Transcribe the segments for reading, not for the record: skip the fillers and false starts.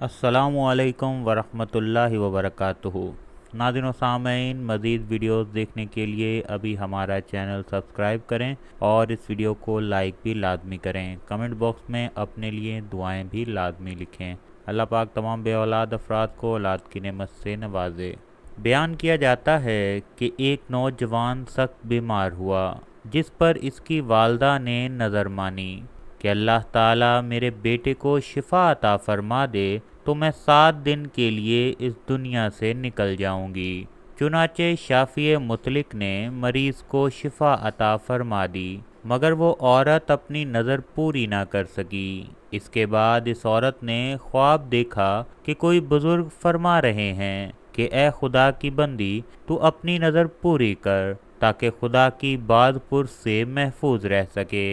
अस्सलामुअलैकुम वरहमतुल्लाहि वबरकातुहू। नाज़रीन व सामईन, मज़ीद वीडियोस देखने के लिए अभी हमारा चैनल सब्सक्राइब करें और इस वीडियो को लाइक भी लाजमी करें। कमेंट बॉक्स में अपने लिए दुआएं भी लाजमी लिखें। अल्लाह पाक तमाम बे औलाद अफराद को औलाद की नेमत से नवाजे। बयान किया जाता है कि एक नौजवान सख्त बीमार हुआ, जिस पर इसकी वालदा ने नज़र मानी कि अल्लाह ताला मेरे बेटे को शिफा अता फरमा दे तो मैं 7 दिन के लिए इस दुनिया से निकल जाऊंगी। चुनाचे शाफी मुतलिक ने मरीज़ को शिफा अता फरमा दी, मगर वो औरत अपनी नज़र पूरी ना कर सकी। इसके बाद इस औरत ने ख्वाब देखा कि कोई बुज़ुर्ग फरमा रहे हैं कि ए खुदा की बंदी, तू अपनी नज़र पूरी कर ताकि खुदा की बादपुर से महफूज रह सके।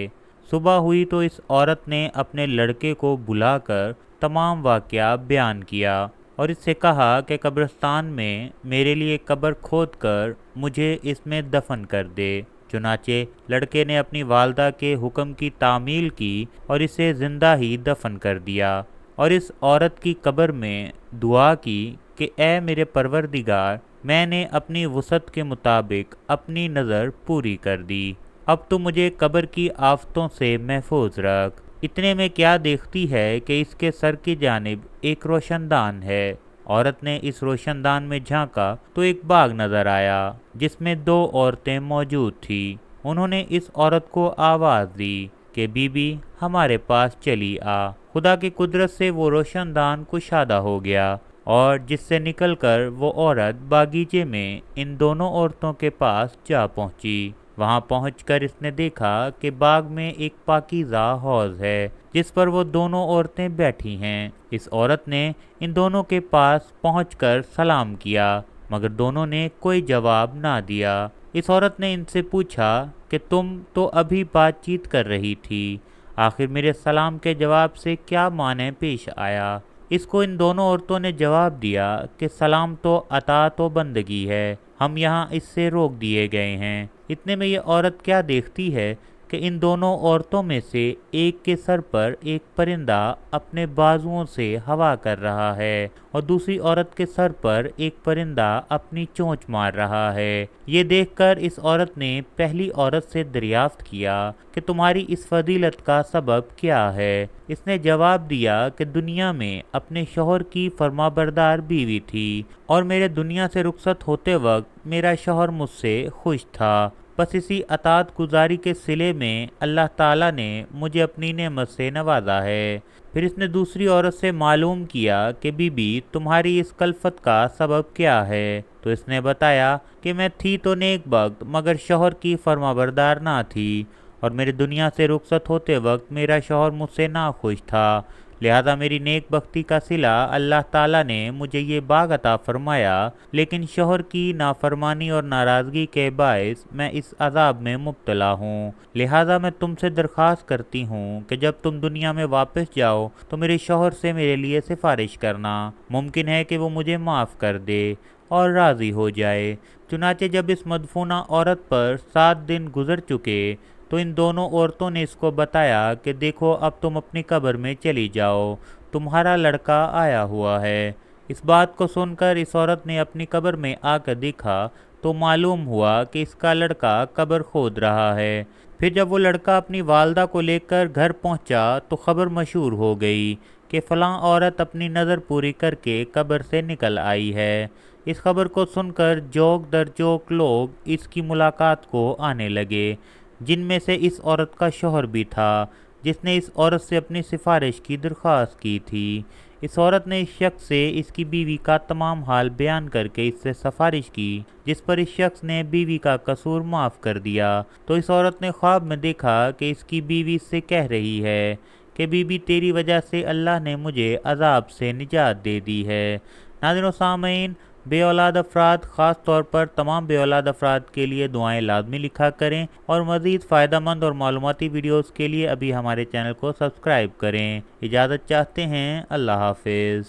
सुबह हुई तो इस औरत ने अपने लड़के को बुलाकर तमाम वाक़या बयान किया और इससे कहा कि कब्रिस्तान में मेरे लिए कब्र खोद कर मुझे इसमें दफन कर दे। चुनाचे लड़के ने अपनी वालदा के हुक्म की तामील की और इसे ज़िंदा ही दफन कर दिया और इस औरत की कब्र में दुआ की कि ए मेरे परवरदिगार, मैंने अपनी वसअत के मुताबिक अपनी नज़र पूरी कर दी, अब तो मुझे कब्र की आफतों से महफूज रख। इतने में क्या देखती है कि इसके सर की जानिब एक रोशनदान है। औरत ने इस रोशनदान में झांका तो एक बाग नजर आया जिसमें 2 औरतें मौजूद थीं। उन्होंने इस औरत को आवाज़ दी कि बीबी, हमारे पास चली आ। खुदा की कुदरत से वो रोशनदान कुशादा हो गया और जिससे निकलकर वो औरत बागीचे में इन दोनों औरतों के पास जा पहुंची। वहां पहुंचकर इसने देखा कि बाग में एक पाकीज़ा हौज़ है जिस पर वो दोनों औरतें बैठी हैं। इस औरत ने इन दोनों के पास पहुंचकर सलाम किया, मगर दोनों ने कोई जवाब ना दिया। इस औरत ने इनसे पूछा कि तुम तो अभी बातचीत कर रही थी, आखिर मेरे सलाम के जवाब से क्या माने पेश आया। इसको इन दोनों औरतों ने जवाब दिया कि सलाम तो अतात व बंदगी है, हम यहाँ इससे रोक दिए गए हैं। इतने में ये औरत क्या देखती है कि इन दोनों औरतों में से एक के सर पर एक परिंदा अपने बाजुओं से हवा कर रहा है और दूसरी औरत के सर पर एक परिंदा अपनी चोंच मार रहा है। ये देखकर इस औरत ने पहली औरत से दरियाफ्त किया कि तुम्हारी इस फजीलत का सबब क्या है। इसने जवाब दिया कि दुनिया में अपने शौहर की फरमाबरदार बीवी थी और मेरे दुनिया से रुखसत होते वक्त मेरा शौहर मुझसे खुश था। बस इसी अतात गुजारी के सिले में अल्लाह ताला ने मुझे अपनी नेमत से नवाजा है। फिर इसने दूसरी औरत से मालूम किया कि बीबी, तुम्हारी इस कल्फत का सबब क्या है। तो इसने बताया कि मैं थी तो नेक बख्त, मगर शौहर की फरमाबरदार ना थी और मेरे दुनिया से रुखसत होते वक्त मेरा शौहर मुझसे नाखुश था, लिहाजा मेरी नेक बख्ती का सिला अल्लाह ताला ने मुझे ये बाग अता फरमाया, लेकिन शौहर की नाफरमानी और नाराज़गी के बायस मैं इस अजाब में मुब्तला हूँ। लिहाजा मैं तुमसे दरख्वास्त करती हूँ कि जब तुम दुनिया में वापस जाओ तो मेरे शौहर से मेरे लिए सिफारिश करना। मुमकिन है कि वो मुझे माफ़ कर दे और राज़ी हो जाए। चुनाचे जब इस मदफूना औरत पर 7 दिन गुजर चुके तो इन दोनों औरतों ने इसको बताया कि देखो, अब तुम अपनी कब्र में चली जाओ, तुम्हारा लड़का आया हुआ है। इस बात को सुनकर इस औरत ने अपनी कब्र में आकर देखा तो मालूम हुआ कि इसका लड़का कब्र खोद रहा है। फिर जब वो लड़का अपनी वालदा को लेकर घर पहुंचा तो खबर मशहूर हो गई कि फ़लाँ औरत अपनी नज़र पूरी करके कब्र से निकल आई है। इस खबर को सुनकर जोक दर जोक लोग इसकी मुलाकात को आने लगे, जिनमें से इस औरत का शौहर भी था जिसने इस औरत से अपनी सिफारिश की दरख्वास्त की थी। इस औरत ने इस शख्स से इसकी बीवी का तमाम हाल बयान करके इससे सिफारिश की, जिस पर इस शख्स ने बीवी का कसूर माफ़ कर दिया। तो इस औरत ने ख्वाब में देखा कि इसकी बीवी इससे कह रही है कि बीबी, तेरी वजह से अल्लाह ने मुझे अजाब से निजात दे दी है। नाज़रीन व सामईन, बे औलाद अफराद, ख़ास तौर पर तमाम बे औलाद अफराद के लिए दुआएं लाजमी लिखा करें और मज़ीद फ़ायदेमंद और मालूमाती वीडियोज़ के लिए अभी हमारे चैनल को सब्सक्राइब करें। इजाज़त चाहते हैं, अल्लाह हाफिज़।